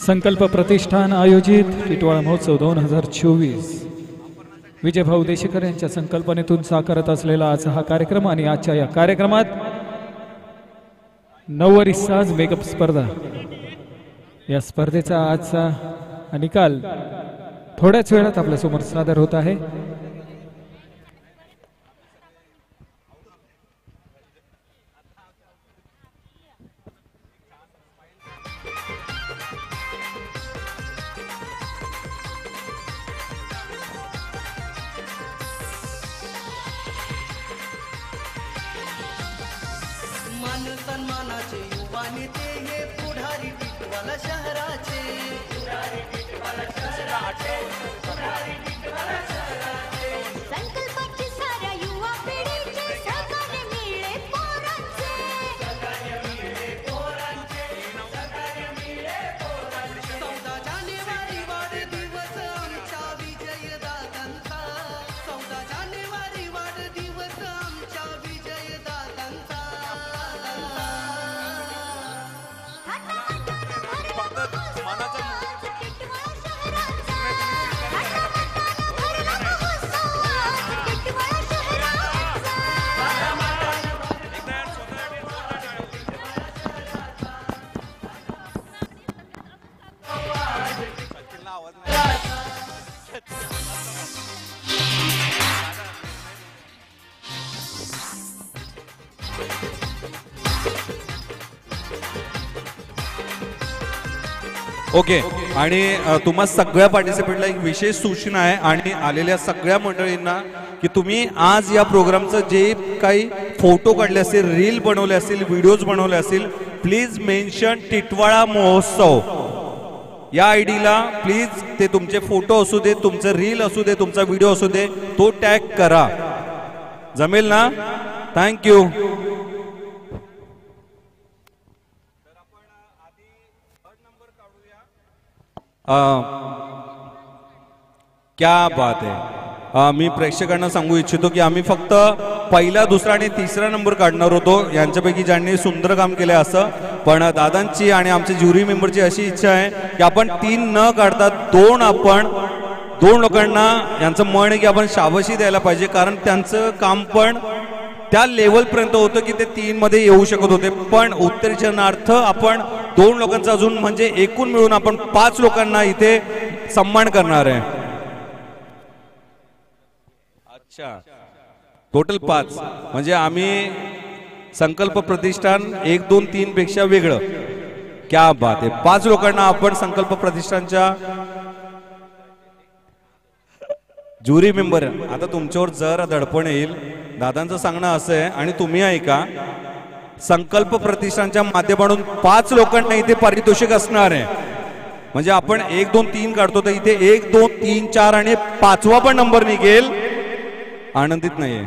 संकल्प प्रतिष्ठान आयोजित टिटवाळा महोत्सव 2024 विजयभाऊ देशेकर यांच्या संकल्पनेतून साकारत असलेला आज हा कार्यक्रम आणि आजच्या या कार्यक्रमात नववारी साज मेकअप स्पर्धा या स्पर्धेचा आजचा निकाल थोड्याच वेळात आपल्या समोर सादर होत आहे। मान सन्मानाचे युवा नेते हे पुढारी टिटवाळा शहराचे संकल्पाची साऱ्या युवा पिढीचे सहकार्य मिळे पोरांचे 14 जानेवारी वाढदिवस आमच्या विजयदादांचा 14 जानेवारी वाढदिवस आमच्या विजयदादांचा ओके आणि तुम्हा सगळ्या पार्टिसिपेंटला एक विशेष सूचना आहे आणि आलेल्या सगळ्या मंडळींना की तुम्ही आज या प्रोग्रामचं जे काही फोटो काढले असतील, रील बनवले असतील, व्हिडिओज बनवले असतील, प्लीज मेन्शन टिटवाळा महोत्सव या आयडीला प्लीज ते तुमचे फोटो असू दे, तुमचं रील असू दे, तुमचा व्हिडिओ असू दे, तो टॅग करा। जमेल ना? थँक्यू। क्या बात आहे। मी प्रेक्षकांना सांगू इच्छितो की आम्ही फक्त पहिला, दुसरा आणि तिसरा नंबर काढणार होतो, यांच्यापैकी ज्यांनी सुंदर काम केले असं, पण दादांची आणि आमच्या ज्युरी मेंबरची अशी इच्छा आहे की आपण 3 न काढता 2 लोकांना यांचं मन आहे की आपण शाबाशी द्यायला पाहिजे, कारण त्यांचं काम पण त्या लेवल पर्यंत होतं की ते 3 मध्ये येऊ शकत होते, पण उत्तेजनार्थ आपण 2 लोकांचा अजून म्हणजे एकूण मिळून आपण 5 लोकांना इथे सन्मान करणार आहे। अच्छा, टोटल 5 म्हणजे आम्ही संकल्प प्रतिष्ठान 1, 2, 3 पेक्षा वेगळं। क्या बात आहे। 5 लोकांना आपण संकल्प प्रतिष्ठानच्या ज्युरी मेंबर। आता तुमच्यावर जरा दडपण येईल, दादांचं सांगणं असं आहे आणि तुम्ही ऐका, संकल्प प्रतिष्ठानच्या माध्यमातून 5 लोकांना इथे पारितोषिक असणार आहे, म्हणजे आपण 1, 2, 3 काढतो तर इथे 1, 2, 3, 4 आणि 5वा पण नंबर निघेल। आनंदित नाहीये,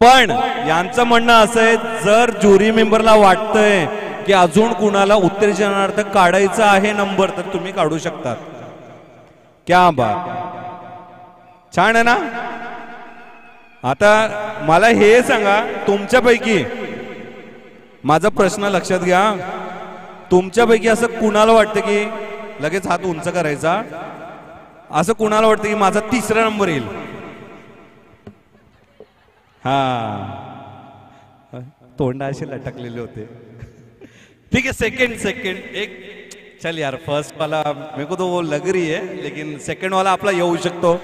पण यांचं म्हणणं असं आहे जर ज्युरी मेंबरला वाटतंय की अजून कुणाला उत्तेजनार्थ काढायचा आहे नंबर तर तुम्ही काढू शकतात। क्या बात, छान आहे ना? आता मला हे सांगा, तुमच्यापैकी माझा प्रश्न लक्षात घ्या, तुमच्यापैकी असं कुणाला वाटतं की लगेच हात उंच करायचा, असं कुणाला वाटतं की माझा 3रा नंबर येईल? हा, तोंड असे लटकलेले होते। ठीक है, सेकंड एक चल यार, फर्स्ट वाला मेरे को तो वो लग रही है, लेकिन सेकंड वाला आपला येऊ शकतो।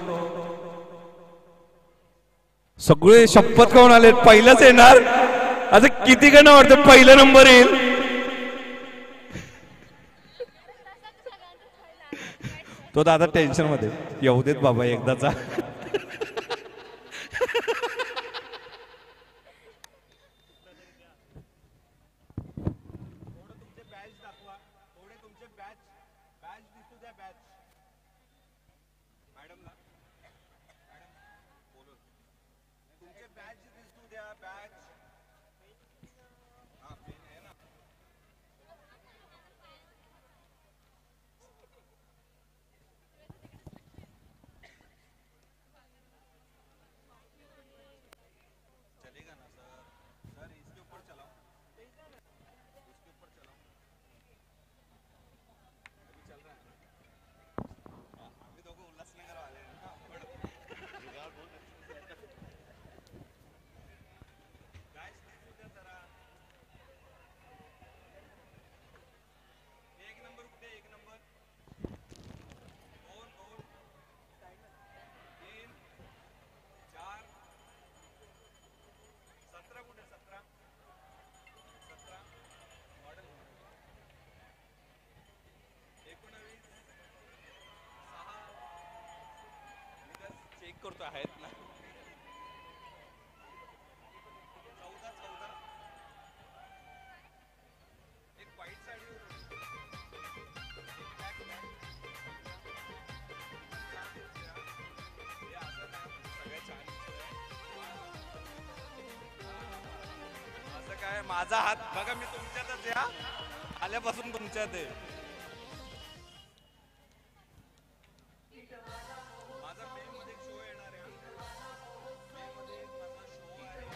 सगळे शपथ खाऊन आले, पहिलाच येणार। असं किती जण वाटतं पहिला नंबर येईल? तो दादा टेन्शन मध्ये, येऊ देत बाबा एकदाचा। करतो आहेत ना. असं काय माझा हात बघा मी तुमच्यातच या आल्यापासून तुमच्यात आहे. माझा मे मध्ये शो येणार आहे. मे मध्ये माझा शो आहे.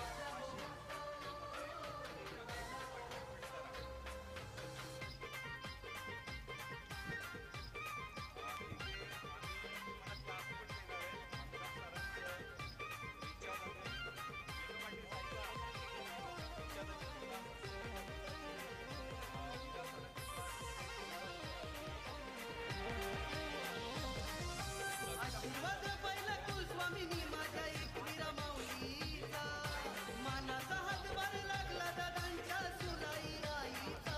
आशीर्वाद पहिला कुलस्वामिनी माझ्या एकविरा माऊलीचा मानाचा हातभार लागला दादांच्या सुलाई राईचा.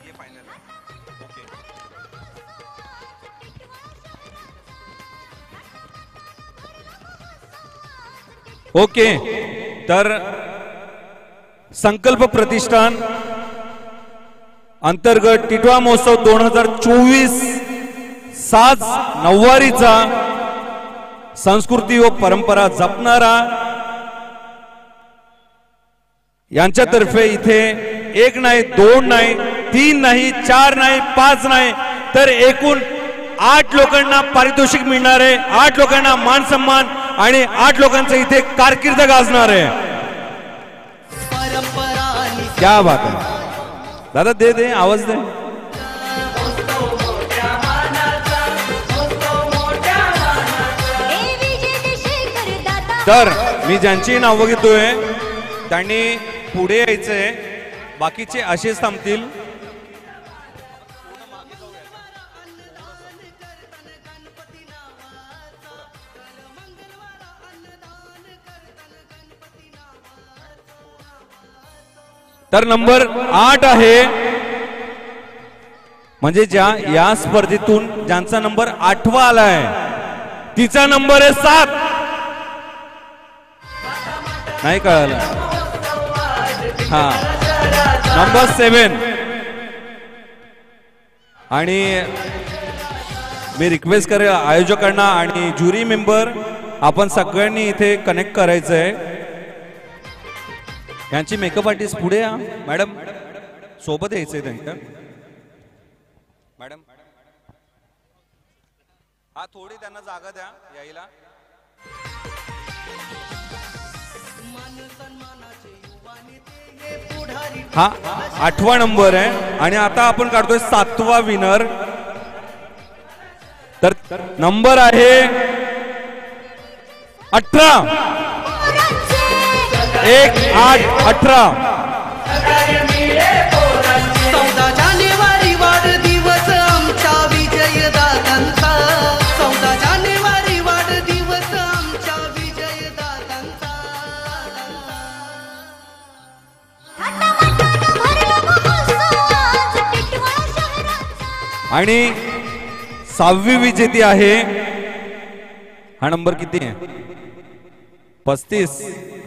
ये फायनल ओके. ओके तर संकल्प प्रतिष्ठान अंतर्गत टिटवा महोत्सव 2024 साज नववारीचा संस्कृती व परंपरा जपणारा यांच्यातर्फे इथे एक नाही, दोन नाही, तीन नाही, चार नाही, पाच नाही तर एकूण 8 लोकांना पारितोषिक मिळणार आहे. 8 लोकांना मान सन्मान आणि 8 लोकांचं इथे कारकीर्द गाजणार आहे. परंपरा आणि क्या बात आहे दादा. दे दे आवाज दे. तर मी ज्यांची नावं घेतोय त्यांनी पुढे यायचंय. बाकीचे असेच थांबतील. तर नंबर 8 आहे म्हणजे ज्या या स्पर्धेतून ज्यांचा नंबर 8वा आलाय तिचा नंबर आहे 7. नाही कळालं. हा नंबर 7. आणि मी रिक्वेस्ट करेल आयोजकांना आणि ज्युरी मेंबर आपण सगळ्यांनी इथे कनेक्ट करायचंय. यांची मेकअप आर्टिस्ट पुढे या मॅडम. सोबत यायचंय त्यांच्या. मॅडम हा थोडी त्यांना जागा द्या यायला. हा 8वा नंबर आहे आणि आता आपण काढतोय 7वा विनर. तर नंबर आहे 18. 1 8 18. 14 जानेवारी वाढदिवस आमच्या विजयदादांचा. 14 जानेवारी वाढदिवस आमच्या विजयदादांचा. आणि 6वी विजेती आहे. हा नंबर किती आहे? 35.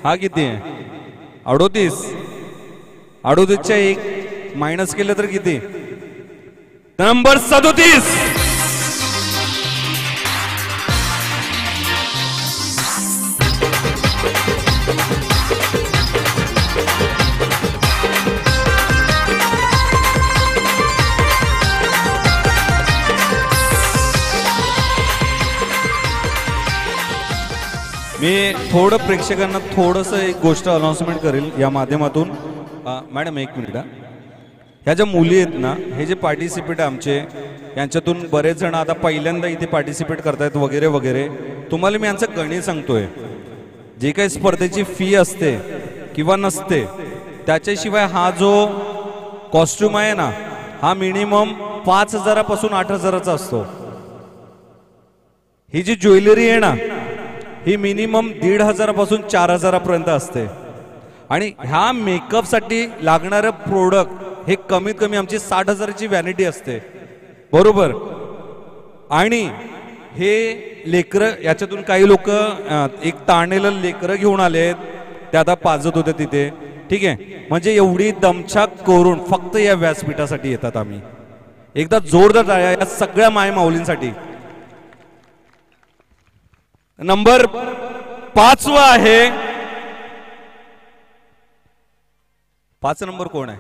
हा किती आहे? 38. 38च्या 1 मायनस केलं तर किती? नंबर 37. मी थोडं प्रेक्षकांना थोडंसं एक गोष्ट अनाउन्समेंट करेल या माध्यमातून. मॅडम एक मिनिट. ह्या ज्या मुली आहेत ना, हे जे पार्टिसिपेट आमचे यांच्यातून बरेच जण आता पहिल्यांदा इथे पार्टिसिपेट करतायत वगैरे वगैरे. तुम्हाला मी यांचं गणित सांगतोय. जे काही स्पर्धेची फी असते किंवा नसते त्याच्याशिवाय हा जो कॉस्ट्युम आहे ना हा मिनिमम 5,000 पासून 8,000चा असतो. ही जी ज्वेलरी आहे ना ही मिनिमम 1,500 पासून 4,000 पर्यंत असते. आणि ह्या मेकअप साठी लागणारं प्रोडक्ट हे कमीत कमी आमची 60,000ची व्हॅनिटी असते. बरोबर. आणि हे लेकरं याच्यातून काही लोक एक ताणलेलं लेकरं घेऊन आलेत, ते आता पाजत होते तिथे. ठीक आहे, म्हणजे एवढी दमछाक करून फक्त या व्यासपीठासाठी येतात आम्ही. एकदा जोरदार टाळ्या या सगळ्या माय माऊलींसाठी. नंबर 5 आहे. 5 नंबर कोण आहे?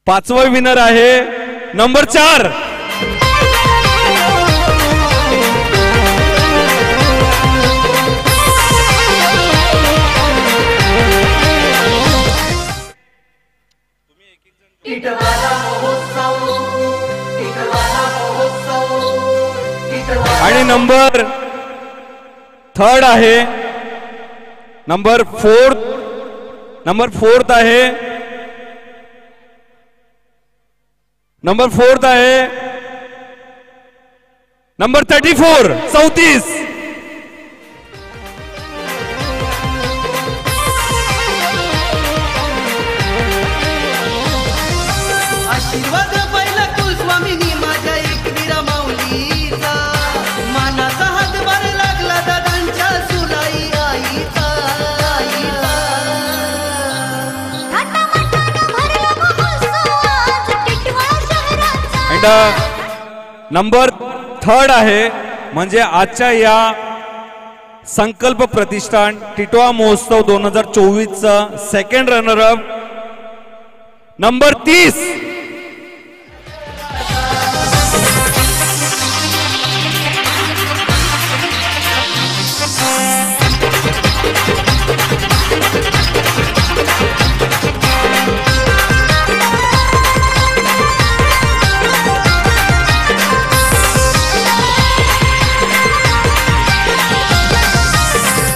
5वा विनर आहे नंबर 4. आणि नंबर 3 आहे नंबर 4 आहे नंबर 4 आहे नंबर 34. आशीर्वाद पहिला कुलस्वामिनी माझ्या एकविरा माऊलीचा, मानाचा हातभार लागला दादांच्या सुलाई आईचा. थाटामाटानं भरला महोत्सव आज टिटवाळा शहराचा. आणि नंबर 3 आहे म्हणजे आजच्या या संकल्प प्रतिष्ठान टिटवाळा महोत्सव 2024चा सेकंड रनरअप नंबर 30.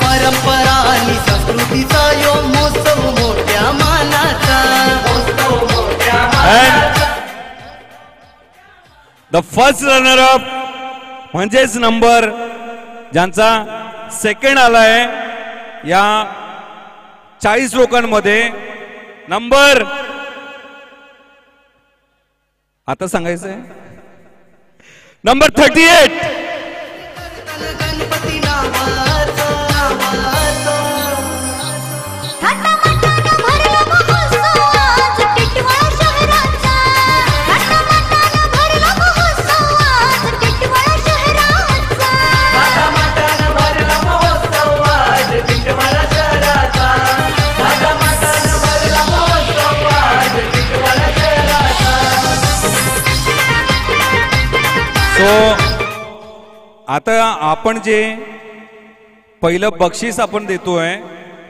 परंपरा आणि संस्कृतीचा यो महोत्सव मोठ्या मानाचा. द फर्स्ट रनर अप म्हणजेच नंबर ज्यांचा सेकंड आलाय या 40 लोकांमध्ये नंबर आता सांगायचंय नंबर 38. गणपती नावाचा. थाटामाटानं भरला महोत्सव आज टिटवाळा शहराचा. थाटामाटानं भरला महोत्सव आज टिटवाळा शहराचा. सो आता आपण जे पहिलं बक्षीस आपण देतोय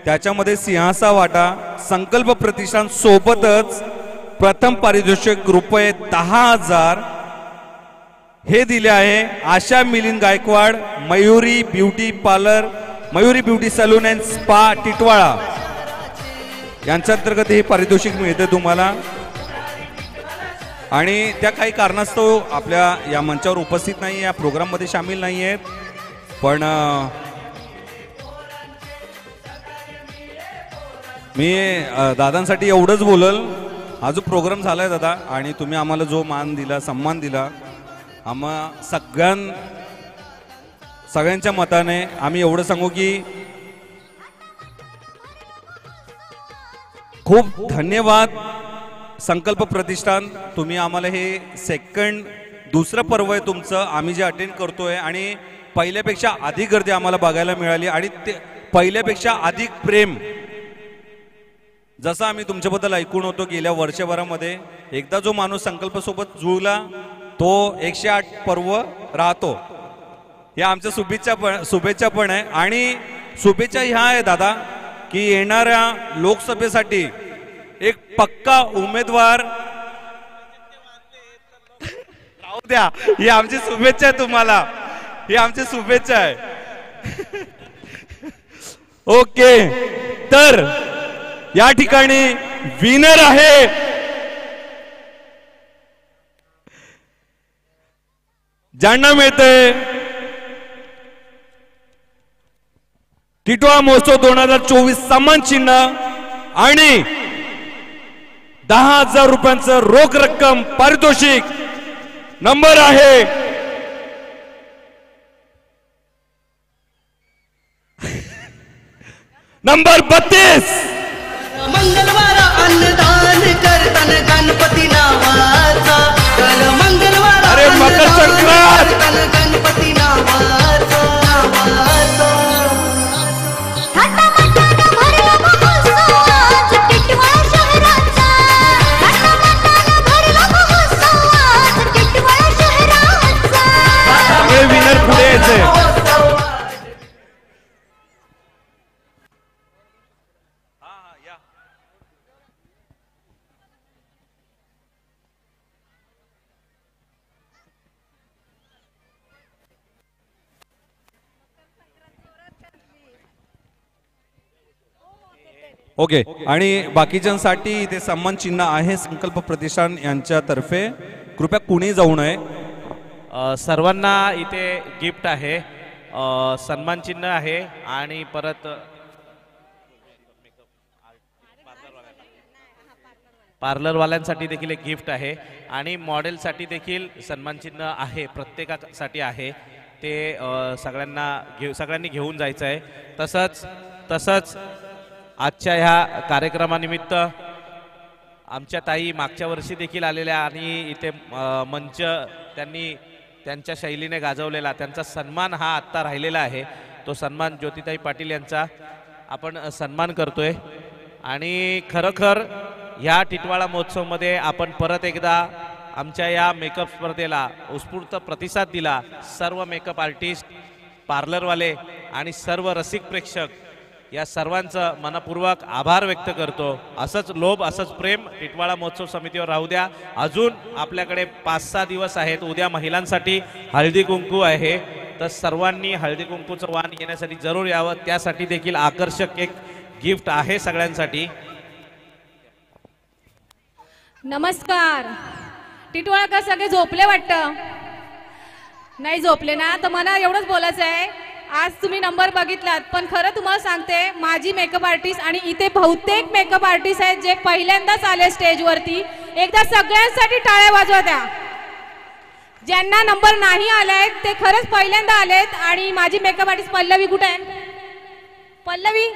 त्याच्यामध्ये सिंहाचा वाटा संकल्प प्रतिष्ठान सोबतच प्रथम पारितोषिक रुपये 10,000 हे दिले आहे Asha Milind Gaikwad, Mayuri beauty parlour, Mayuri beauty salon and spa Titwala यांच्या अंतर्गत हे पारितोषिक मिळते तुम्हाला. आणि त्या काही कारणास्तव आपल्या या मंचावर उपस्थित नाही, या प्रोग्राम मध्ये सामील नाही आहेत, पण मी दादांसाठी एवढंच बोलल. हा जो प्रोग्राम झालाय दादा आणि तुम्ही आम्हाला जो मान दिला, सन्मान दिला, आम्हा सगळ्यांच्या मताने आम्ही एवढं सांगू की खूप धन्यवाद संकल्प प्रतिष्ठान. तुम्ही आम्हाला हे दुसरं पर्व आहे तुमचं, आम्ही जे अटेंड करतोय आणि पहिल्यापेक्षा अधिक गर्दी आम्हाला बघायला मिळाली आणि ते पहिल्यापेक्षा अधिक प्रेम जसं आम्ही तुमच्याबद्दल ऐकून होतो गेल्या वर्षभरामध्ये. एकदा जो माणूस संकल्प सोबत जुळला तो 108 पर्व राहतो. हे आमच्या शुभेच्छा पण आहे. आणि शुभेच्छा ह्या आहे दादा की येणाऱ्या लोकसभेसाठी एक पक्का उमेदवार राहू द्या. ही आमची शुभेच्छा आहे तुम्हाला, ही आमची शुभेच्छा आहे. ओके, तर या ठिकाणी विनर आहे ज्यांना मिळते टिटवाळा महोत्सव 2024 सन्मान चिन्ह आणि 10,000 रुपयांचं रोख रक्कम पारितोषिक नंबर आहे नंबर 32. मंगळवार अन्नदान करताना गणपती नावाचा कर मंगळवार अरे मकर संक्रांत. करताना गणपती नावाचा थाटामाटानं भरला महोत्सव आज टिटवाळा शहराचा. थाटामाटानं भरला महोत्सव आज टिटवाळा शहराचा. सगळे विनर पुढे यायचे. ओके आणि बाकीच्यांसाठी इथे सन्मान चिन्ह आहे संकल्प प्रतिष्ठान यांच्यातर्फे. कृपया कुणी जाऊ नये. सर्वांना इथे गिफ्ट आहे, सन्मान चिन्ह आहे आणि परत पार्लरवाल्यांसाठी देखील एक गिफ्ट आहे आणि मॉडेलसाठी देखील सन्मान चिन्ह आहे, प्रत्येकासाठी आहे. ते सगळ्यांनी घेऊन जायचं आहे. तसंच आजच्या ह्या कार्यक्रमानिमित्त आमच्या ताई मागच्या वर्षी देखील आलेल्या आणि इथे मंच त्यांनी त्यांच्या शैलीने गाजवलेला त्यांचा सन्मान हा आत्ता राहिलेला आहे. तो सन्मान ज्योतिताई पाटील यांचा आपण सन्मान करतोय. आणि खरोखर ह्या टिटवाळा महोत्सवमध्ये आपण परत एकदा आमच्या या मेकअप स्पर्धेला उत्स्फूर्त प्रतिसाद दिला. सर्व मेकअप आर्टिस्ट, पार्लरवाले आणि सर्व रसिक प्रेक्षक या सर्वांचं मनपूर्वक आभार व्यक्त करतो. असंच लोभ, असंच प्रेम टिटवाळा महोत्सव समितीवर राहू द्या. अजून आपल्याकडे 5-6 दिवस आहेत. उद्या महिलांसाठी हळदी कुंकू आहे, तर सर्वांनी हळदी कुंकूचं वाण घेण्यासाठी जरूर यावं. त्यासाठी देखील आकर्षक एक गिफ्ट आहे सगळ्यांसाठी. नमस्कार. टिटवाळकर सगळे झोपले वाटतं. नाही झोपले ना, तर मला एवढंच बोलायचं आहे. आज तुम्ही नंबर बघितलात, पण खरं तुम्हाला सांगते, माझी मेकअप आर्टिस्ट आणि इथे बहुतेक मेकअप आर्टिस्ट आहेत जे पहिल्यांदाच आले स्टेजवरती. एकदा सगळ्यांसाठी टाळ्या वाजवा द्या. ज्यांना नंबर नाही आलाय ते खरंच पहिल्यांदा आलेत. आणि माझी मेकअप आर्टिस्ट पल्लवी कुठे आहे? पल्लवी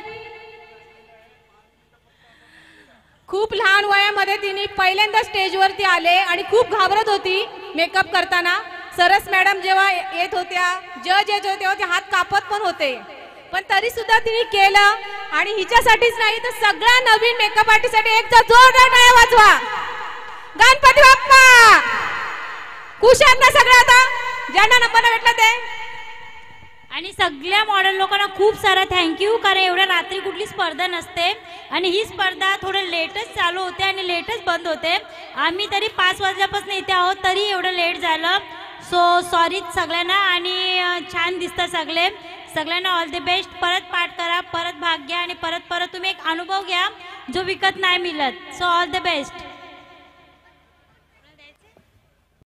खूप लहान वयामध्ये तिने पहिल्यांदा स्टेजवरती आले आणि खूप घाबरत होती मेकअप करताना. सरस मॅडम जेव्हा येत होत्या, जज येत होते, ते हात कापत पण होते, पण तरी सुद्धा तिने केलं. आणि हिच्यासाठीच नाही तर सगळ्या नवीन मेकअप आर्टिस्टसाठी एकदा जोरदार टाळ्या वाजवा. गणपती बाप्पा खुश आहेत ना सगळे आता ज्यांना नंबर भेटला ते? आणि सगळ्या मॉडेल लोकांना खूप सारा थँक्यू, कारण एवढ्या रात्री कुठली स्पर्धा नसते आणि ही स्पर्धा थोडं लेटच चालू होते आणि लेटच बंद होते. आम्ही तरी 5 वाजल्यापासून इथे आहोत, तरी एवढं लेट झालं. सो सॉरी सगळ्यांना. आणि छान दिसतं सगळ्यांना ऑल द बेस्ट. परत पाठ करा, परत भाग घ्या आणि परत तुम्ही एक अनुभव घ्या जो विकत नाही मिळत. So all the best.